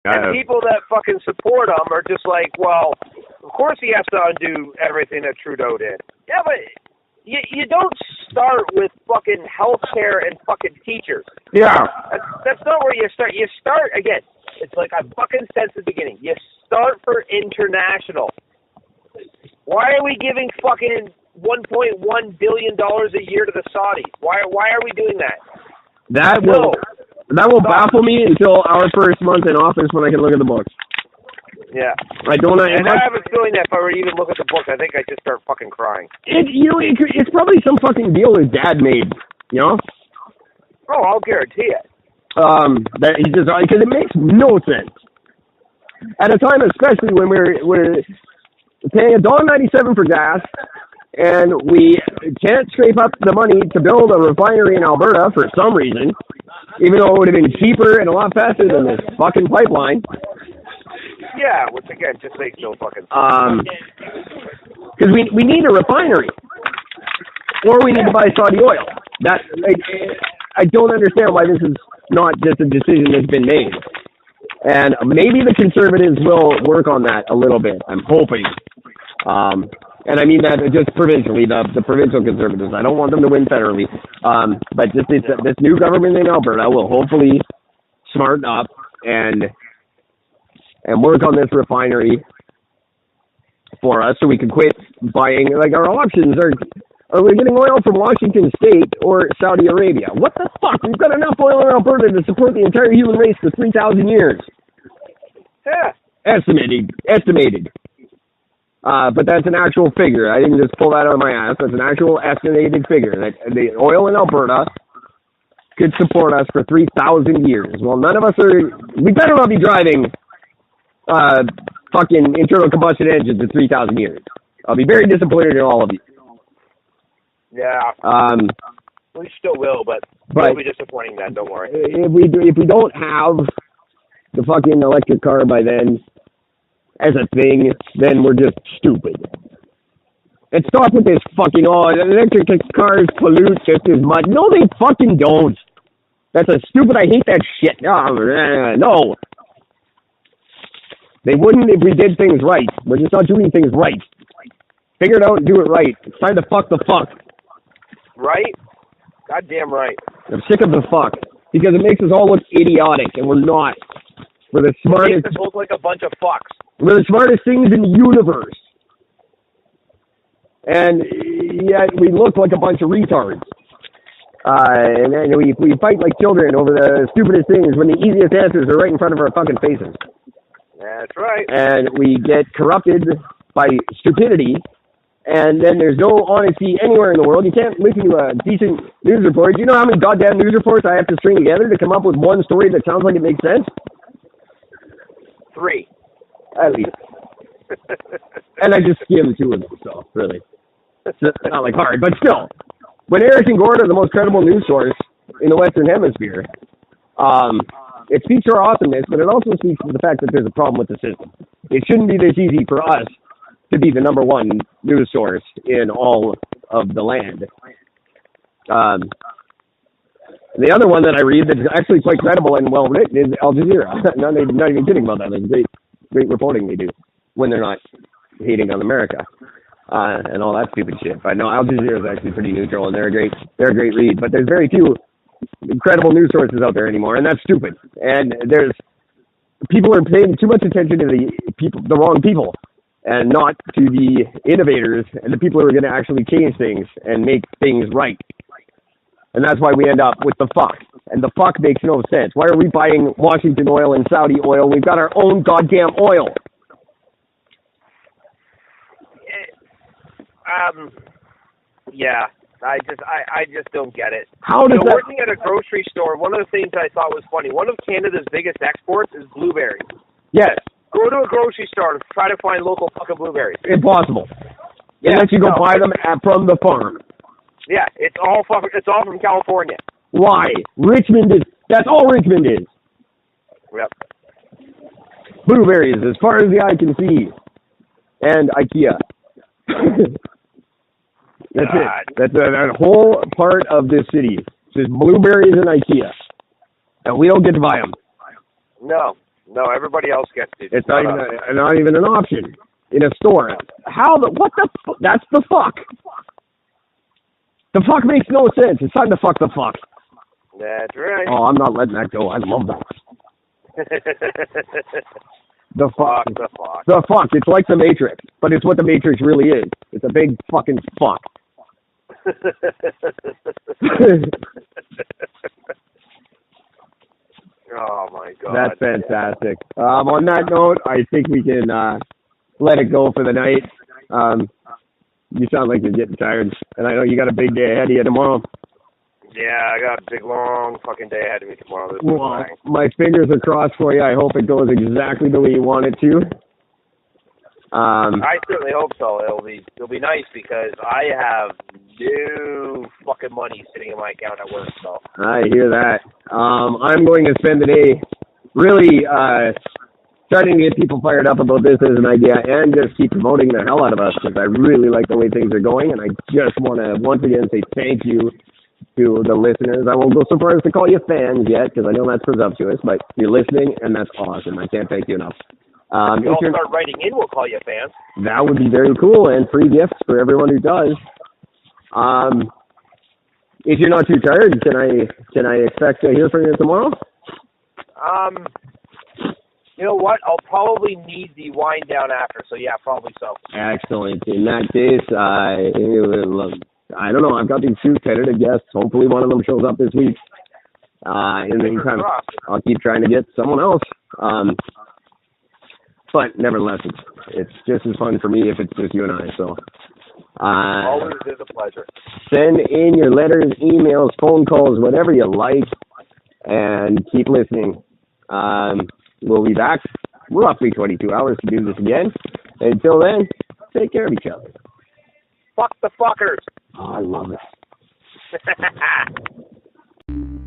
And people that fucking support him are just like, well, of course he has to undo everything that Trudeau did. Yeah, but you don't start with fucking healthcare and fucking teachers. Yeah. That's not where you start. You start, again, it's like I fucking said at the beginning, you start for international. Why are we giving fucking $1.1 billion a year to the Saudis? Why are we doing that? That will baffle me until our first month in office when I can look at the books. Yeah. I have a feeling that if I were to even look at the book, I think I'd just start fucking crying. It's probably some fucking deal his dad made, you know? Oh, I'll guarantee it. That he just, because it makes no sense. At a time, especially when we're paying $1.97 for gas, and we can't scrape up the money to build a refinery in Alberta for some reason, even though it would have been cheaper and a lot faster than this fucking pipeline. Yeah, which again just makes no fucking sense. Because we need a refinery, or we need to buy Saudi oil. I don't understand why this is not just a decision that's been made. And maybe the Conservatives will work on that a little bit. I'm hoping. And I mean that just provincially, the provincial Conservatives. I don't want them to win federally. But just this new government in Alberta will hopefully smarten up and work on this refinery for us so we can quit buying. Like, our options are we getting oil from Washington State or Saudi Arabia? What the fuck? We've got enough oil in Alberta to support the entire human race for 3,000 years. Yeah. Estimated. But that's an actual figure. I didn't just pull that out of my ass. That's an actual estimated figure. That the oil in Alberta could support us for 3,000 years. Well, none of us we better not be driving fucking internal combustion engines for 3,000 years. I'll be very disappointed in all of you. Yeah. We still will, but it'll be disappointing then, don't worry. If we don't have the fucking electric car by then as a thing, then we're just stupid. And stop with this fucking, electric cars pollute just as much. No, they fucking don't. That's a stupid, I hate that shit. No. They wouldn't if we did things right. We're just not doing things right. Figure it out and do it right. It's time to fuck the fuck. Right? Goddamn right. I'm sick of the fuck. Because it makes us all look idiotic, and we're not. We're the smartest. It makes us look like a bunch of fucks. We're the smartest things in the universe. And yet we look like a bunch of retards. And then we fight like children over the stupidest things when the easiest answers are right in front of our fucking faces. That's right. And we get corrupted by stupidity. And then there's no honesty anywhere in the world. You can't listen to a decent news report. Do you know how many goddamn news reports I have to string together to come up with one story that sounds like it makes sense? 3. At least. And I just skimmed 2 of them, so really. It's not like hard, but still. When Eric and Gord are the most credible news source in the Western Hemisphere, it speaks to our awesomeness, but it also speaks to the fact that there's a problem with the system. It shouldn't be this easy for us to be the number one news source in all of the land. The other one that I read that's actually quite credible and well written is Al Jazeera. not even kidding about that. Like, great reporting they do when they're not hating on America and all that stupid shit. But no, Al Jazeera is actually pretty neutral, and they're a great read. But there's very few credible news sources out there anymore, and that's stupid. And people are paying too much attention to the wrong people, and not to the innovators and the people who are going to actually change things and make things right. And that's why we end up with the fuck. And the fuck makes no sense. Why are we buying Washington oil and Saudi oil? We've got our own goddamn oil. Yeah. I just don't get it. How does that... Working at a grocery store, one of the things I thought was funny, one of Canada's biggest exports is blueberries. Yes. Go to a grocery store and try to find local fucking blueberries. Impossible. Unless you go buy them from the farm. Yeah, it's all from California. Why? Richmond is... That's all Richmond is. Yep. Blueberries, as far as the eye can see. And IKEA. That's it. That's that whole part of this city. It's just blueberries and IKEA. And we don't get to buy them. No. No, everybody else gets it. It's not even an option in a store. What the that's the fuck. The fuck makes no sense. It's time to fuck the fuck. That's right. Oh, I'm not letting that go. I love that. The fuck. The fuck. The fuck. It's like the Matrix, but it's what the Matrix really is. It's a big fucking fuck. Oh my god. That's fantastic. On that note, I think we can let it go for the night. You sound like you're getting tired, and I know you got a big day ahead of you tomorrow. Yeah, I got a big, long fucking day ahead of me tomorrow. Well, my fingers are crossed for you. I hope it goes exactly the way you want it to. I certainly hope so. It'll be nice because I have no fucking money sitting in my account at work. So I hear that. I'm going to spend the day really starting to get people fired up about this as an idea and just keep promoting the hell out of us because I really like the way things are going, and I just want to once again say thank you to the listeners. I won't go so far as to call you fans yet because I know that's presumptuous, but you're listening, and that's awesome. I can't thank you enough. If you all start writing in, we'll call you fans. That would be very cool, and free gifts for everyone who does. If you're not too tired, can I expect to hear from you tomorrow? You know what? I'll probably need the wind down after, so yeah, probably so. Excellent. In that case, I don't know. I've got these two tentative guests. Hopefully one of them shows up this week. In the meantime, I'll keep trying to get someone else. But nevertheless, it's just as fun for me if it's just you and I. So always is a pleasure. Send in your letters, emails, phone calls, whatever you like, and keep listening. We'll be back roughly 22 hours to do this again. Until then, take care of each other. Fuck the fuckers. Oh, I love it.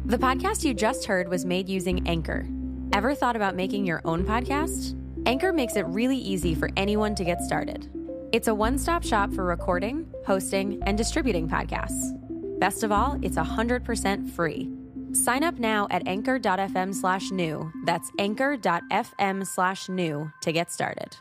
The podcast you just heard was made using Anchor. Ever thought about making your own podcast? Anchor makes it really easy for anyone to get started. It's a one-stop shop for recording, hosting, and distributing podcasts. Best of all, it's 100% free. Sign up now at anchor.fm/new. That's anchor.fm/new to get started.